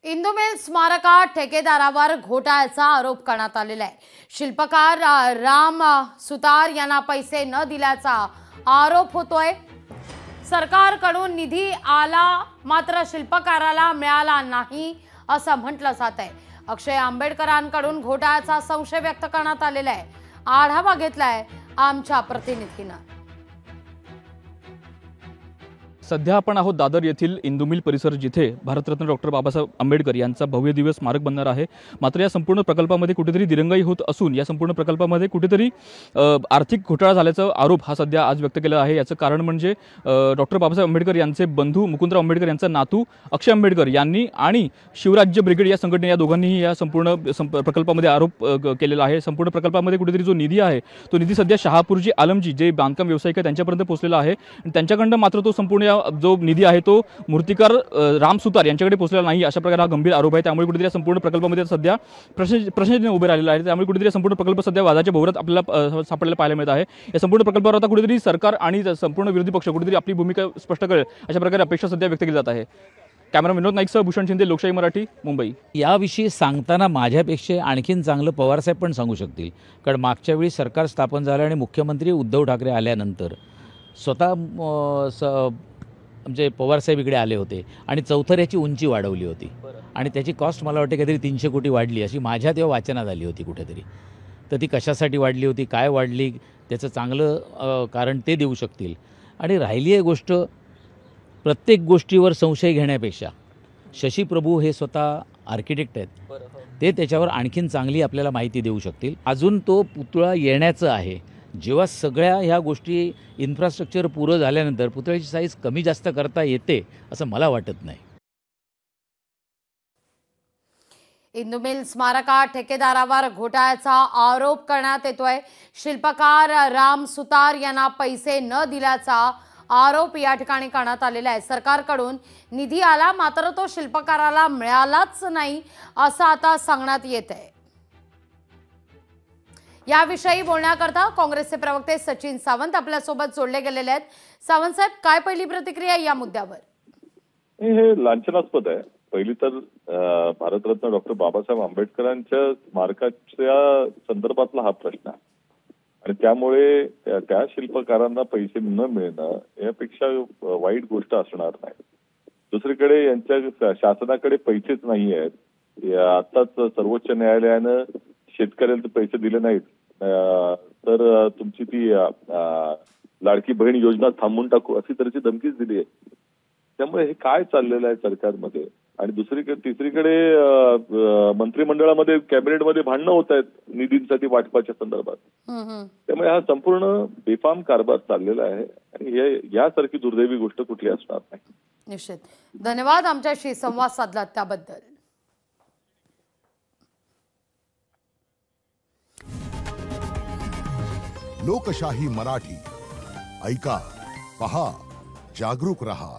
इंदुमिल स्मारकात ठेकेदारावर घोटाळ्याचा आरोप करण्यात आलेला आहे। शिल्पकार राम सुतार यांना पैसे न दिल्याचा आरोप होतोय। सरकारकडून निधी आला मात्र शिल्पकाराला मिळाला नाही असं म्हटलं जात आहे। अक्षय आंबेडकरांकडून घोटाळ्याचा संशय व्यक्त करण्यात आलेला आहे। आढावा घेतलाय आमच्या प्रतिनिधीनं। सध्या आपण आहोत दादर येथील इंदुमिल परिसर, जिथे भारतरत्न डॉक्टर बाबासाहेब आंबेडकर यांचा भव्य दिव्य स्मारक बनणार आहे। मात्र या संपूर्ण प्रकल्पामध्ये कुठेतरी दिरंगाई होत असून या संपूर्ण प्रकल्पामध्ये कुठेतरी आर्थिक घोटाळा झाल्याचा आरोप हा सध्या आज व्यक्त केला आहे। याचं कारण म्हणजे डॉक्टर बाबासाहेब आंबेडकर यांचे बंधू मुकुंदराव आंबेडकर यांचा नातू अक्षय आंबेडकर यांनी आणि शिवराज्य ब्रिगेड या संघटने या दोघांनीही या संपूर्ण प्रकल्पामध्ये आरोप केलेला आहे। संपूर्ण प्रकल्पामध्ये कुठेतरी जो निधी आहे तो निधी सध्या शहापूरजी आलमजी जे बांधकाम व्यावसायिक आहेत त्यांच्यापर्यंत पोहोचलेला आहे आणि त्यांच्याकडून मात्र तो संपूर्ण जो निधी आहे तो मूर्तिकार राम सुतार यांच्याकडे पोहोचलेला नाही, अशा प्रकारे हा गंभीर आरोप आहे। त्यामुळे कुठेतरी संपूर्ण प्रकल्पामध्ये सध्या प्रश्न उभे राहिलेला आहे। त्यामुळे कुठेतरी संपूर्ण प्रकल्प सध्या वादाच्या भोवऱ्यात आपल्याला सापडलेला पाहायला मिळत आहे। या संपूर्ण प्रकल्पावर आता कुठेतरी सरकार आणि संपूर्ण विरोधी पक्ष कुठेतरी आपली भूमिका स्पष्ट करेल अशा प्रकारे अपेक्षा सध्या व्यक्त केली जात आहे। कॅमेरा विनोद नाईकसह भूषण शिंदे, लोकशाही मराठी, मुंबई। याविषयी सांगताना माझ्यापेक्षा आणखीन चांगलं पवारसाहेब पण सांगू शकतील, कारण मागच्या वेळी सरकार स्थापन झालं आणि मुख्यमंत्री उद्धव ठाकरे आल्यानंतर स्वतः म्हणजे पवारसाहेब इकडे आले होते आणि चौथऱ्याची उंची वाढवली होती आणि त्याची कॉस्ट मला वाटते काहीतरी 300 कोटी वाढली अशी माझ्या तेव्हा वाचनात आली होती कुठेतरी। तर ती कशासाठी वाढली होती, काय वाढली, त्याचं चांगलं कारण ते देऊ शकतील। आणि राहिली आहे गोष्ट, प्रत्येक गोष्टीवर संशय घेण्यापेक्षा शशी प्रभू हे स्वतः आर्किटेक्ट आहेत, ते त्याच्यावर आणखीन चांगली आपल्याला माहिती देऊ शकतील। अजून तो पुतळा येण्याचं आहे। जेव्हा सगळ्या ह्या गोष्टी इन्फ्रास्ट्रक्चर पुरं झाल्यानंतर पुतळ्याची साईज कमी जास्त करता येते असं मला वाटत नाही। इंदुमिल स्मारकात ठेकेदारावर घोटाळ्याचा आरोप करण्यात येतोय। शिल्पकार राम सुतार यांना पैसे न दिल्याचा आरोप या ठिकाणी करण्यात आलेला आहे। सरकारकडून निधी आला मात्र तो शिल्पकाराला मिळालाच नाही असं आता सांगण्यात येत आहे। याविषयी बोलण्याकरता काँग्रेसचे प्रवक्ते सचिन सावंत आपल्या सोबत जोडले गेलेले आहेत। सावंत साहेब, काय पहिली प्रतिक्रिया या मुद्द्यावर? हे लांछनास्पद आहे। पहिली तर भारतरत्न डॉक्टर बाबासाहेब आंबेडकरांच्या स्मारकाच्या संदर्भातला हा प्रश्न आहे आणि त्यामुळे त्या शिल्पकारांना पैसे न मिळणं यापेक्षा वाईट गोष्ट असणार नाही। दुसरीकडे यांच्या शासनाकडे पैसेच नाही आहेत। आताच सर्वोच्च न्यायालयानं शेतकऱ्यांना पैसे दिले नाहीत तर तुमची ती लाडकी बहीण योजना थांबवून टाकू अशी तऱ्हेची धमकीच दिली आहे। त्यामुळे हे काय चाललेलं आहे सरकारमध्ये। आणि तिसरीकडे मंत्रिमंडळामध्ये, कॅबिनेटमध्ये भांडणं होत आहेत निधींसाठी वाटपाच्या संदर्भात। त्यामुळे हा संपूर्ण बेफाम कारभार चाललेला आहे आणि यासारखी दुर्दैवी गोष्ट कुठली असणार नाही। निश्चित, धन्यवाद आमच्याशी संवाद साधला त्याबद्दल। लोकशाही मराठी ऐका, पहा, जागरूक रहा।